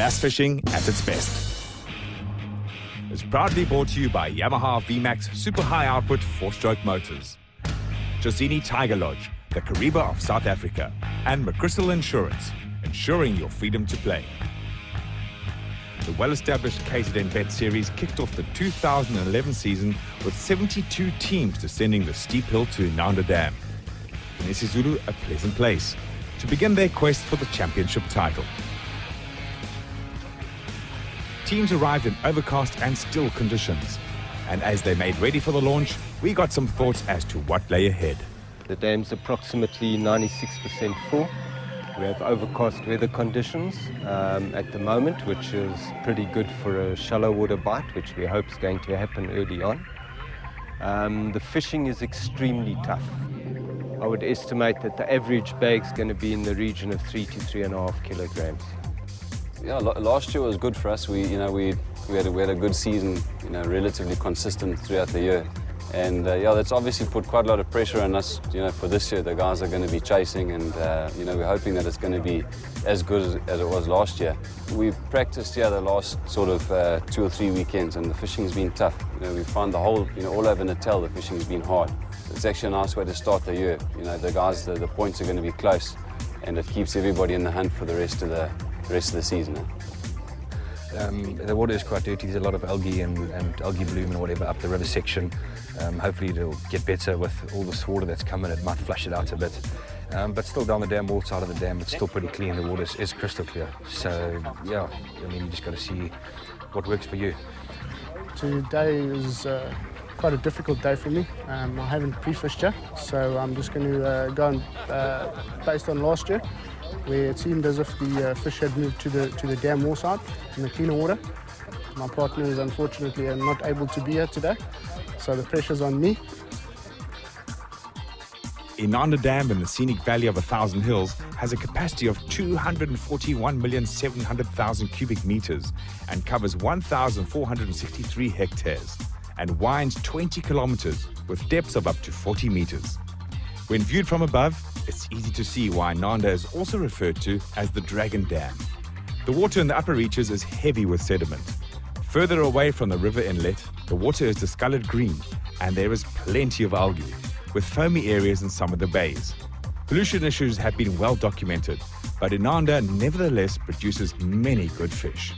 bass fishing at its best. It's proudly brought to you by Yamaha VMAX Super High Output 4-stroke motors, Josini Tiger Lodge, the Kariba of South Africa, and McChrystal Insurance, ensuring your freedom to play. The well-established KZN Bet series kicked off the 2011 season with 72 teams descending the steep hill to Inanda Dam, in isiZulu, a pleasant place, to begin their quest for the championship title. Teams arrived in overcast and still conditions, and as they made ready for the launch, we got some thoughts as to what lay ahead. The dam's approximately 96% full. We have overcast weather conditions at the moment, which is pretty good for a shallow water bite, which we hope is going to happen early on. The fishing is extremely tough. I would estimate that the average bag is going to be in the region of 3 to 3.5 kilograms. Yeah, last year was good for us. We had a good season, relatively consistent throughout the year. And yeah, that's obviously put quite a lot of pressure on us, for this year. The guys are going to be chasing, and we're hoping that it's going to be as good as it was last year. We've practiced the last sort of 2 or 3 weekends, and the fishing's been tough. We find the whole, all over Natal, the fishing's been hard. It's actually a nice way to start the year. The guys, the points are going to be close, and it keeps everybody in the hunt for the rest of the season. The water is quite dirty. There's a lot of algae and algae bloom and whatever up the river section. Hopefully it'll get better with all this water that's coming. It might flush it out a bit. But still down the dam, wall side of the dam, it's still pretty clean. The water is crystal clear. So yeah, you just got to see what works for you. Today is quite a difficult day for me. I haven't pre-fished yet, so I'm just going to go on, based on last year, where it seemed as if the fish had moved to the dam wall side in the cleaner water. My partners unfortunately are not able to be here today, so the pressure's on me. Inanda Dam in the scenic valley of 1,000 Hills has a capacity of 241,700,000 cubic meters and covers 1,463 hectares and winds 20 kilometers with depths of up to 40 meters. When viewed from above, it's easy to see why Inanda is also referred to as the Dragon Dam. The water in the upper reaches is heavy with sediment. Further away from the river inlet, the water is discolored green and there is plenty of algae, with foamy areas in some of the bays. Pollution issues have been well documented, but Inanda nevertheless produces many good fish.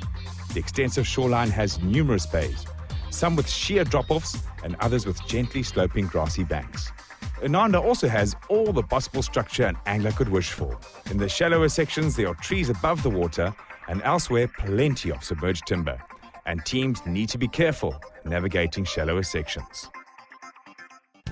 The extensive shoreline has numerous bays, some with sheer drop-offs and others with gently sloping grassy banks. Inanda also has all the possible structure an angler could wish for. In the shallower sections, there are trees above the water, and elsewhere, plenty of submerged timber. And teams need to be careful navigating shallower sections.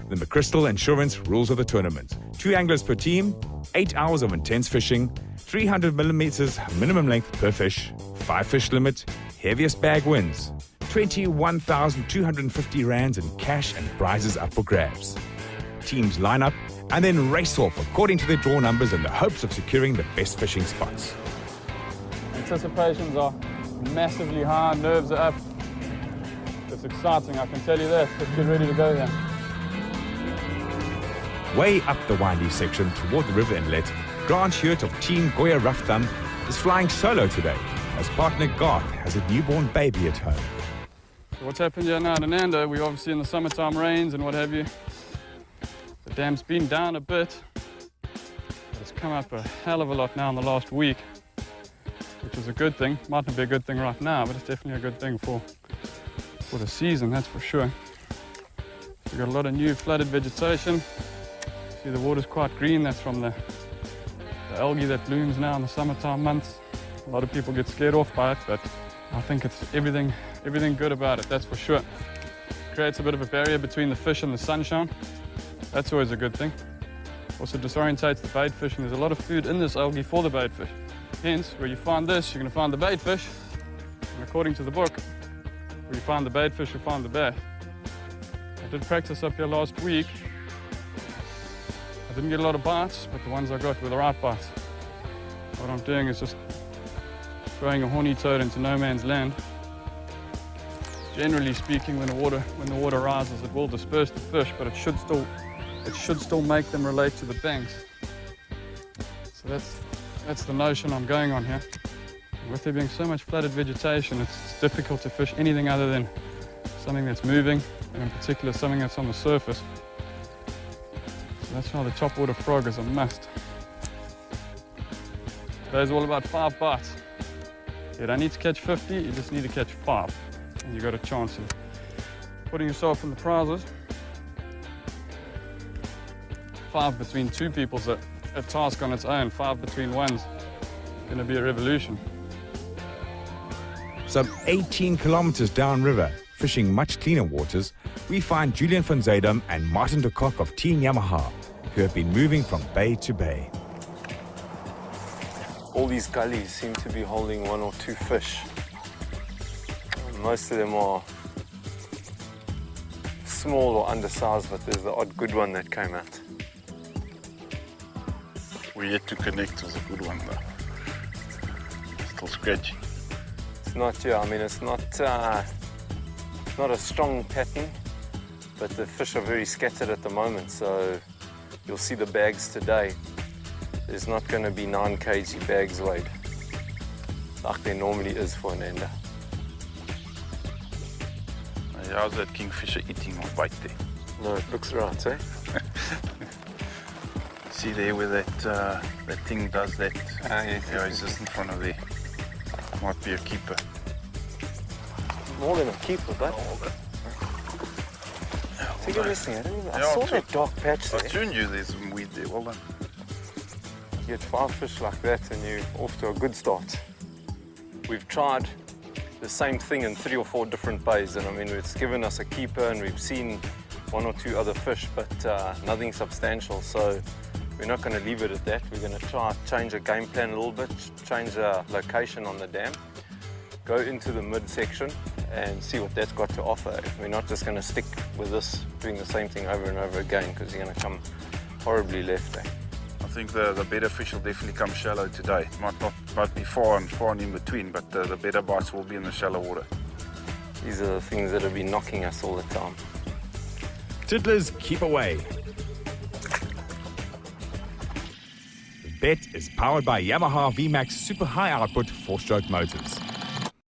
The McChrystal Insurance rules of the tournament: 2 anglers per team, 8 hours of intense fishing, 300 millimeters minimum length per fish, 5 fish limit, heaviest bag wins, 21,250 rands in cash and prizes up for grabs. Teams line up and then race off according to their draw numbers in the hopes of securing the best fishing spots. Anticipations are massively high, nerves are up. It's exciting, I can tell you that. Let's get ready to go then. Way up the windy section toward the river inlet, Grant Hewitt of Team Goya Rough Thumb is flying solo today, as partner Garth has a newborn baby at home. So what's happened here now in Inanda, we're obviously in the summertime rains and what have you. The dam's been down a bit, but it's come up a hell of a lot now in the last week, which is a good thing. Might not be a good thing right now, but it's definitely a good thing for the season, that's for sure. We've got a lot of new flooded vegetation. See, the water's quite green. That's from the algae that blooms now in the summertime months. A lot of people get scared off by it, but I think it's everything good about it, that's for sure. Creates a bit of a barrier between the fish and the sunshine. That's always a good thing. Also disorientates the bait fish, and there's a lot of food in this algae for the bait fish. Hence, where you find this, you're going to find the bait fish. And according to the book, where you find the bait fish, you find the bait. I did practice up here last week. I didn't get a lot of bites, but the ones I got were the right bites. What I'm doing is just throwing a horny toad into no man's land. Generally speaking, when the water rises, it will disperse the fish, but it should still make them relate to the banks. So that's the notion I'm going on here. With there being so much flooded vegetation, it's difficult to fish anything other than something that's moving, and in particular something that's on the surface. So that's why the topwater frog is a must. Today's all about 5 bites. You don't need to catch 50, you just need to catch 5. And you've got a chance of putting yourself in the prizes. 5 between 2 people's a task on its own. 5 between one's going to be a revolution. Some 18 kilometers downriver, fishing much cleaner waters, we find Julian van Zuidam and Martin de Kock of Team Yamaha, who have been moving from bay to bay. All these gullies seem to be holding 1 or 2 fish. Most of them are small or undersized, but there's the odd good one that came out. We're yet to connect with a good one though. Still scratchy. It's not, yeah, I mean, it's not a strong pattern, but the fish are very scattered at the moment, so you'll see the bags today. There's not going to be 9 kg bags weighed, like there normally is for an ender. How's that kingfisher eating on bite there? No, it looks right, eh? See there where that thing does that? Yes. Yeah, he's just in front of there. Might be a keeper. More than a keeper, but take a listen. I saw that dark patch I there. tuned you, there's some weed there. Well done. You get 5 fish like that and you're off to a good start. We've tried the same thing in 3 or 4 different bays, and I mean, it's given us a keeper and we've seen 1 or 2 other fish, but nothing substantial, so we're not going to leave it at that. We're going to try change the game plan a little bit, change the location on the dam, go into the midsection and see what that's got to offer. We're not just going to stick with this, doing the same thing over and over again, because you're going to come horribly left. I think the better fish will definitely come shallow today. Might be far and in between, but the better bites will be in the shallow water. These are the things that have been knocking us all the time. Tiddlers, keep away. The bet is powered by Yamaha VMAX super high output 4-stroke motors.